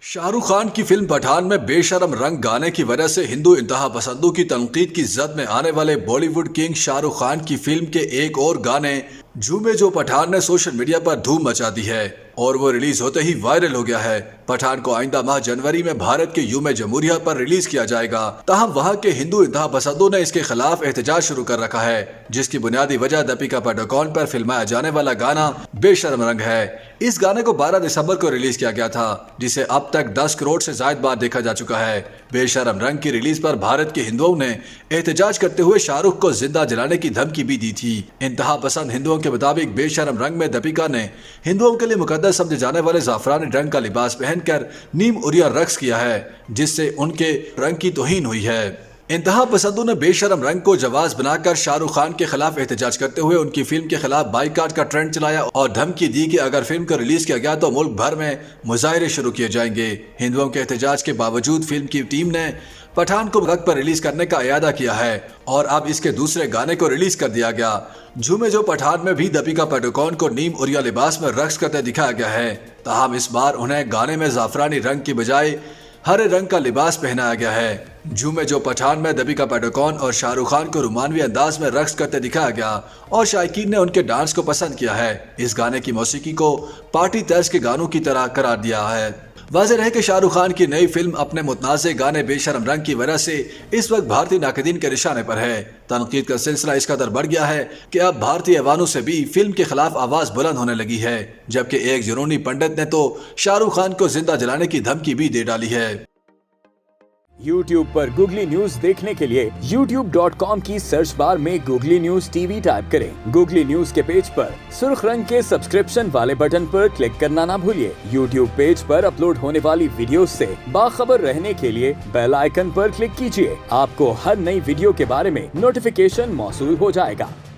शाहरुख खान की फिल्म पठान में बेशरम रंग गाने की वजह से हिंदू इंतहा पसंदों की तनकीद की जद में आने वाले बॉलीवुड किंग शाहरुख खान की फिल्म के एक और गाने झूमे जो पठान ने सोशल मीडिया पर धूम मचा दी है और वो रिलीज होते ही वायरल हो गया है। पठान को आइंदा माह जनवरी में भारत के यूम जमहूरिया पर रिलीज किया जाएगा। ताहम वहां के हिंदू इंतहा पसंदों ने इसके खिलाफ एहतजाज शुरू कर रखा है, जिसकी बुनियादी वजह दीपिका पादुकोण पर फिल्माया जाने वाला गाना बेशरम रंग है। इस गाने को 12 दिसंबर को रिलीज किया गया था, जिसे अब तक 10 करोड़ से ज्यादा बार देखा जा चुका है। बेशरम रंग की रिलीज पर भारत के हिंदुओं ने एहतजाज करते हुए शाहरुख को जिंदा जलाने की धमकी भी दी थी। इंतहा पसंद हिंदुओं के मुताबिक बेशरम रंग में दीपिका ने हिंदुओं के लिए मुकद्दस समझे जाने वाले जाफरानी रंग का लिबास पहनकर नीम उरिया रक्स किया है, जिससे उनके रंग की तौहीन हुई है। इंतहा पसंदों ने बेशरम रंग को जवाज बनाकर शाहरुख खान के खिलाफ एहतजाज करते हुए उनकी फिल्म के खिलाफ बाइकाट का ट्रेंड चलाया और धमकी दी कि अगर फिल्म को रिलीज किया गया तो मुल्क भर में मुजाहरे शुरू किए जाएंगे। हिंदुओं के एहतजाज के बावजूद फिल्म की टीम ने पठान को वक्त पर रिलीज करने का इरादा किया है और अब इसके दूसरे गाने को रिलीज कर दिया गया। झूमे जो पठान में भी दीपिका पादुकोण को नीम उरिया लिबास में रक्स करते दिखाया गया है। ताहम इस बार उन्हें गाने में जाफरानी रंग की बजाय हरे रंग का लिबास पहनाया गया है। झूमे जो पठान में दीपिका पादुकोण और शाहरुख खान को रोमानवी अंदाज में रक्स करते दिखाया गया और शायकीन ने उनके डांस को पसंद किया है। इस गाने की मौसीकी को पार्टी तर्ज के गानों की तरह करार दिया है। वाज़ेह है कि शाहरुख खान की नई फिल्म अपने मुतनाज़े गाने बेशरम रंग की वजह से इस वक्त भारतीय नाक़दीन के निशाने पर है। तनकीद का सिलसिला इस कदर बढ़ गया है कि अब भारतीय अवानों से भी फिल्म के खिलाफ आवाज बुलंद होने लगी है, जबकि एक जुनूनी पंडित ने तो शाहरुख खान को जिंदा जलाने की धमकी भी दे डाली है। YouTube पर गूगली न्यूज देखने के लिए youtube.com की सर्च बार में गूगली न्यूज टीवी टाइप करें। गूगली न्यूज के पेज पर सुर्ख रंग के सब्सक्रिप्शन वाले बटन पर क्लिक करना ना भूलिए। YouTube पेज पर अपलोड होने वाली वीडियोस से बाखबर रहने के लिए बेल आइकन पर क्लिक कीजिए। आपको हर नई वीडियो के बारे में नोटिफिकेशन मौसूल हो जाएगा।